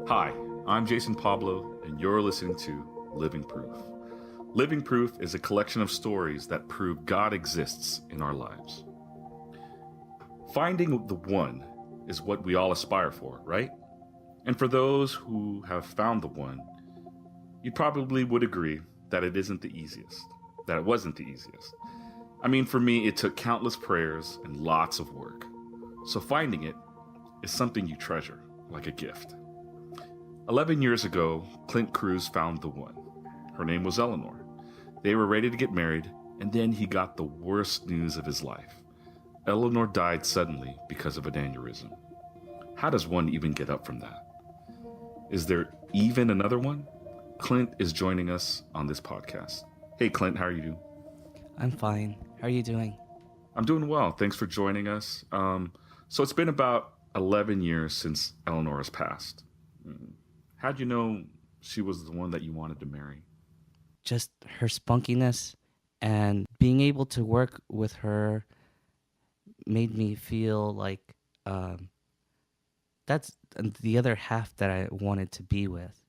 Hi, I'm Jason Pablo, and you're listening to Living Proof. Living Proof is a collection of stories that prove God exists in our lives. Finding the one is what we all aspire for, right? And for those who have found the one, you probably would agree that it isn't the easiest, that it wasn't the easiest. I mean, for me, it took countless prayers and lots of work. So finding it is something you treasure, like a gift. 11 years ago, Clint Cruz found the one. Her name was Eleanor. They were ready to get married, and then he got the worst news of his life. Eleanor died suddenly because of an aneurysm. How does one even get up from that? Is there even another one? Clint is joining us on this podcast. Hey, Clint, how are you doing? I'm fine. How are you doing? I'm doing well. Thanks for joining us. So it's been about 11 years since Eleanor has passed. How'd you know she was the one that you wanted to marry? Just her spunkiness and being able to work with her made me feel like um, that's the other half that I wanted to be with.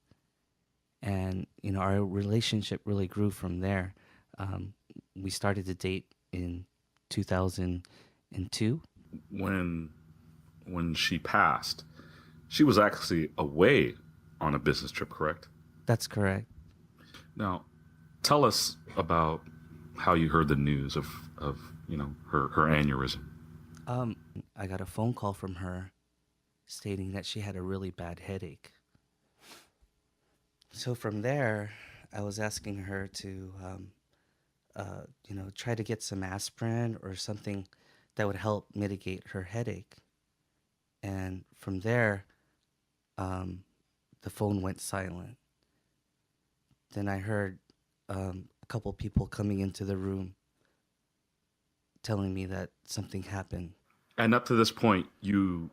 And, our relationship really grew from there. Um, we started to date in 2002. When she passed, she was actually away on a business trip, correct? That's correct. Now, tell us about how you heard the news of her aneurysm. Um, I got a phone call from her stating that she had a really bad headache. So from there, I was asking her to, try to get some aspirin or something that would help mitigate her headache. And from there, um, the phone went silent. Then I heard a couple people coming into the room telling me that something happened. And up to this point, you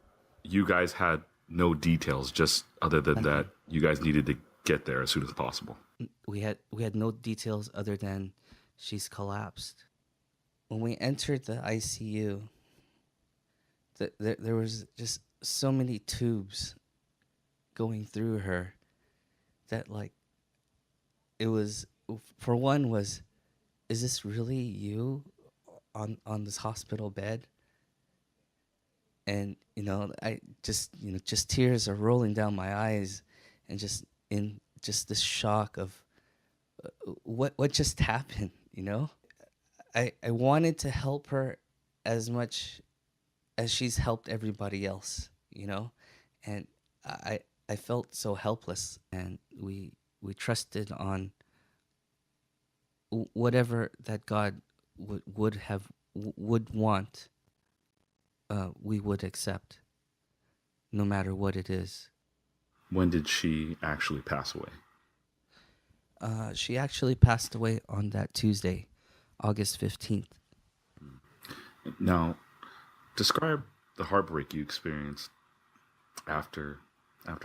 guys had no details, just other than that Nothing. you guys needed to get there as soon as possible. We had no details other than she's collapsed. When we entered the ICU, there was just so many tubes going through her that, like, it was, for one, was, is this really you on this hospital bed? And I just, just tears are rolling down my eyes, and just in just this shock of what just happened. I wanted to help her as much as she's helped everybody else, and I I felt so helpless, and we trusted on whatever that God would want. We would accept, no matter what it is. When did she actually pass away? She actually passed away on that Tuesday, August 15th. Now, describe the heartbreak you experienced after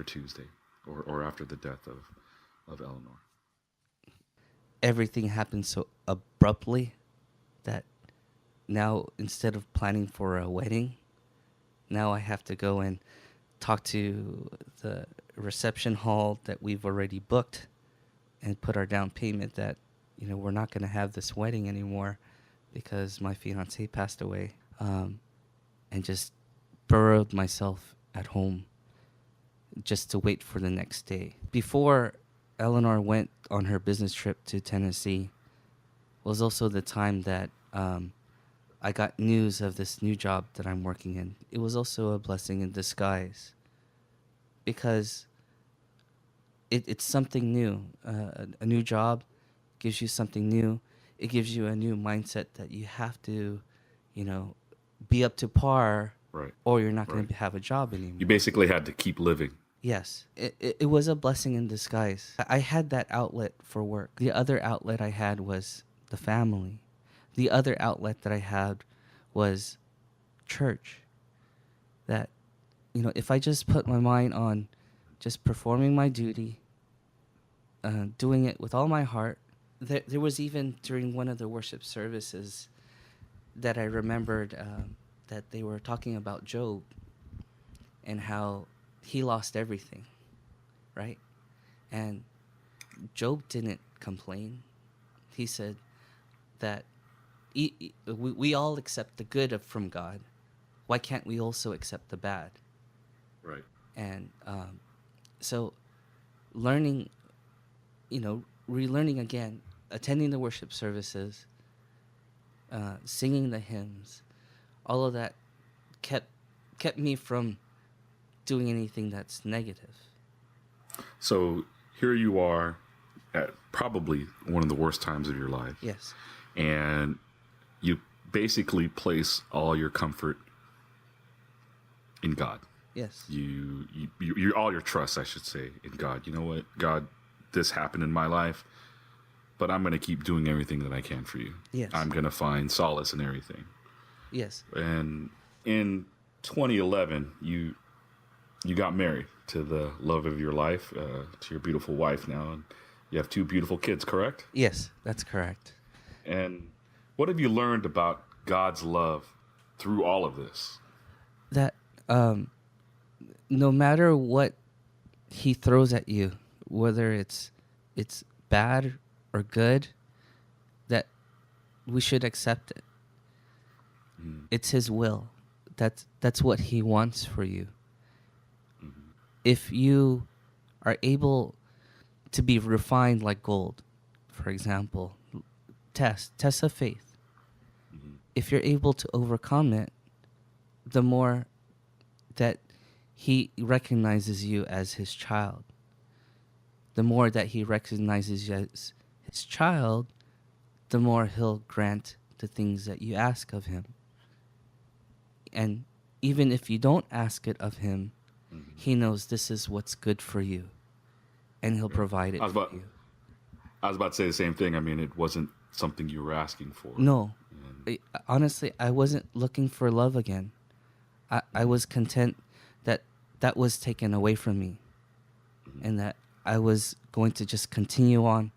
Tuesday, or after the death of Eleanor. Everything happened so abruptly that now, instead of planning for a wedding, now I have to go and talk to the reception hall that we've already booked and put our down payment that, we're not going to have this wedding anymore because my fiance passed away. And just burrowed myself at home just to wait for the next day. Before Eleanor went on her business trip to Tennessee was also the time that I got news of this new job that I'm working in. It was also a blessing in disguise because it's something new. A new job gives you something new. It gives you a new mindset that you have to, be up to par, Right. or you're not going Right. to have a job anymore. You basically had to keep living. Yes, it was a blessing in disguise. I had that outlet for work. The other outlet I had was the family. The other outlet that I had was church. That, if I just put my mind on just performing my duty, doing it with all my heart. There was even during one of the worship services that I remembered that they were talking about Job and how he lost everything. right? And Job didn't complain. He said that we all accept the good from God. Why can't we also accept the bad? Right. And so learning, relearning again, attending the worship services, singing the hymns, all of that kept me from doing anything that's negative. So here you are at probably one of the worst times of your life. Yes. And you basically place all your comfort in God. Yes. You all your trust, I should say, in God. You know what, God, this happened in my life, but I'm going to keep doing everything that I can for you. Yes. I'm going to find solace in everything. Yes. And in 2011, you got married to the love of your life, to your beautiful wife now, and you have 2 beautiful kids, correct? Yes, that's correct. And what have you learned about God's love through all of this? That no matter what he throws at you, whether it's bad or good, that we should accept it. It's his will. That's what he wants for you. If you are able to be refined like gold, for example, test of faith. If you're able to overcome it, the more that he recognizes you as his child, the more that he recognizes you as his child, the more he'll grant the things that you ask of him. And even if you don't ask it of him, he knows this is what's good for you, and he'll provide it for you. I was about to say the same thing. I mean, it wasn't something you were asking for. No. Honestly, I wasn't looking for love again. I was content that was taken away from me, and that I was going to just continue on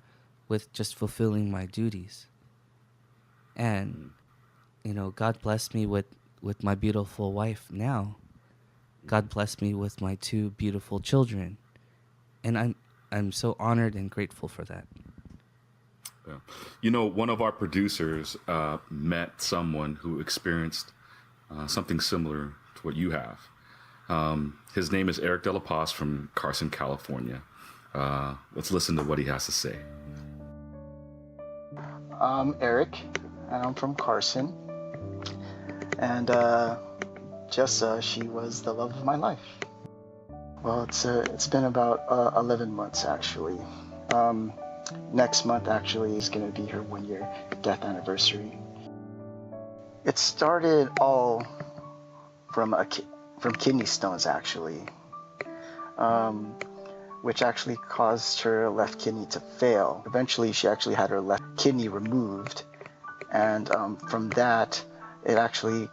with just fulfilling my duties. And, God blessed me with my beautiful wife now. God blessed me with my 2 beautiful children. And I'm so honored and grateful for that. Yeah. One of our producers met someone who experienced something similar to what you have. His name is Eric De La Paz from Carson, California. Let's listen to what he has to say. I'm Eric, and I'm from Carson. And Jessa, she was the love of my life. Well, it's been about 11 months, actually. Next month, actually, is going to be her 1-year death anniversary. It started all from kidney stones, actually, which actually caused her left kidney to fail. Eventually, she actually had her left kidney removed, and from that, it actually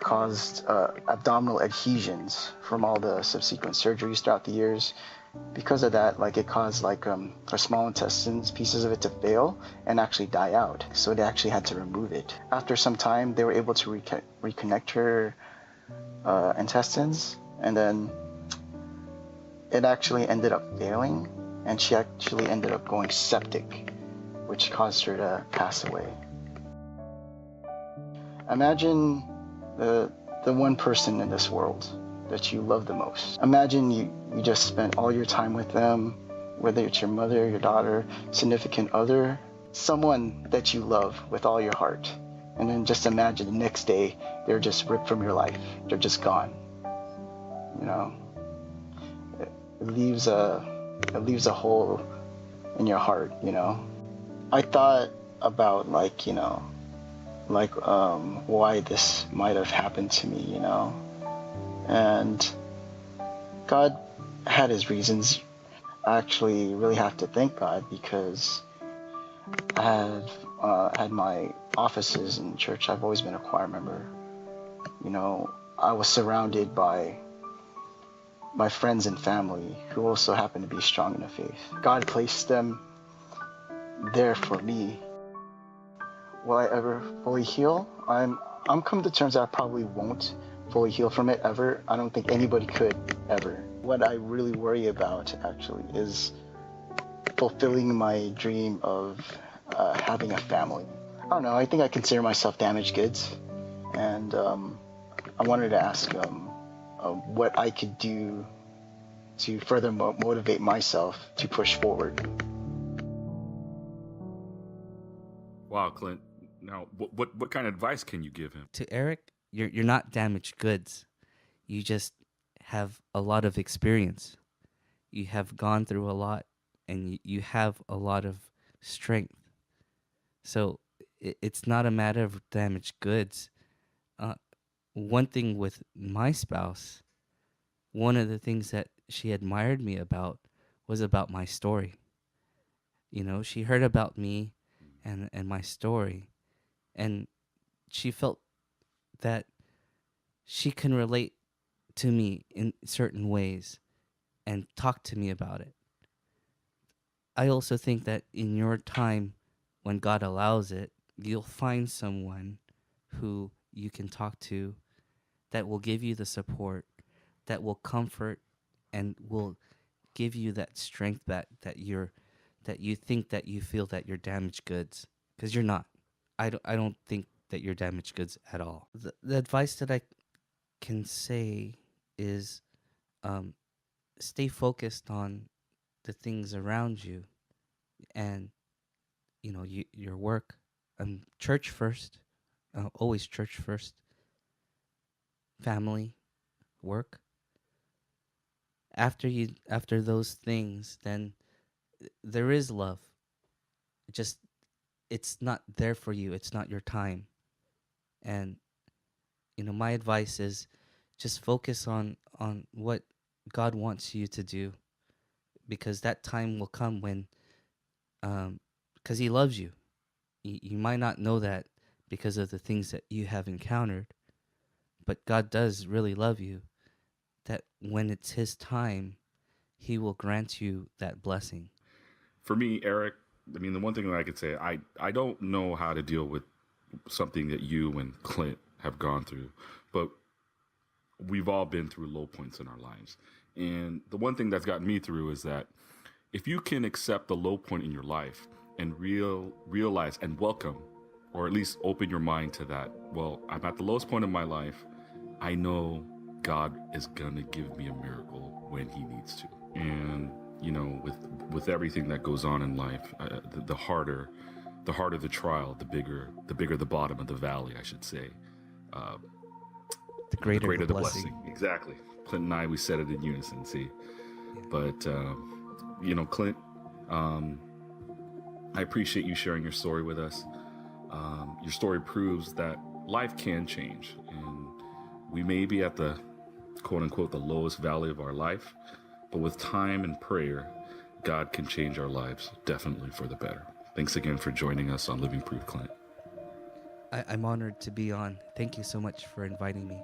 caused abdominal adhesions from all the subsequent surgeries throughout the years. Because of that, it caused her small intestines, pieces of it to fail and actually die out. So they actually had to remove it. After some time, they were able to reconnect her intestines, and then it actually ended up failing, and she actually ended up going septic, which caused her to pass away. Imagine the one person in this world that you love the most. Imagine you just spent all your time with them, whether it's your mother, your daughter, significant other, someone that you love with all your heart. And then just imagine the next day, they're just ripped from your life. They're just gone. It leaves a hole in your heart, I thought about why this might have happened to me, and God had his reasons. I actually really have to thank God, because I have had my offices in church. I've always been a choir member. I was surrounded by my friends and family who also happen to be strong in the faith. God placed them there for me. Will I ever fully heal? I'm come to terms that I probably won't, fully heal from it ever. I don't think anybody could ever. What I really worry about actually is fulfilling my dream of having a family. I don't know. I think I consider myself damaged goods, and I wanted to ask what I could do to further motivate myself to push forward. Wow, Clint. Now, what kind of advice can you give him? To Eric, you're not damaged goods. You just have a lot of experience. You have gone through a lot, and you have a lot of strength. So it's not a matter of damaged goods. One thing with my spouse, one of the things that she admired me about was about my story. You know, she heard about me and my story, and she felt that she can relate to me in certain ways and talk to me about it. I also think that in your time, when God allows it, you'll find someone who you can talk to that will give you the support, that will comfort, and will give you that strength that you think that you feel that you're damaged goods, because you're not. I don't think that you're damaged goods at all. The advice that I can say is, stay focused on the things around you, and your work, church first, always church first, family, work. After those things, then there is love. Just it's not there for you. It's not your time. And my advice is just focus on what God wants you to do, because that time will come when, because He loves you. You might not know that because of the things that you have encountered, but God does really love you. That when it's His time, He will grant you that blessing. For me, Eric, I mean, the one thing that I could say, I don't know how to deal with something that you and Clint have gone through, but we've all been through low points in our lives. And the one thing that's gotten me through is that if you can accept the low point in your life and realize and welcome, or at least open your mind to that, well, I'm at the lowest point of my life. I know God is going to give me a miracle when He needs to. And, with everything that goes on in life, the harder the trial, the bigger the bottom of the valley, I should say. The greater the blessing. Exactly. Clint and I, we said it in unison, see. Yeah. But, Clint, I appreciate you sharing your story with us. Your story proves that life can change, and we may be at the quote unquote the lowest valley of our life, but with time and prayer, God can change our lives, definitely for the better. Thanks again for joining us on Living Proof, Clint. I'm honored to be on. Thank you so much for inviting me.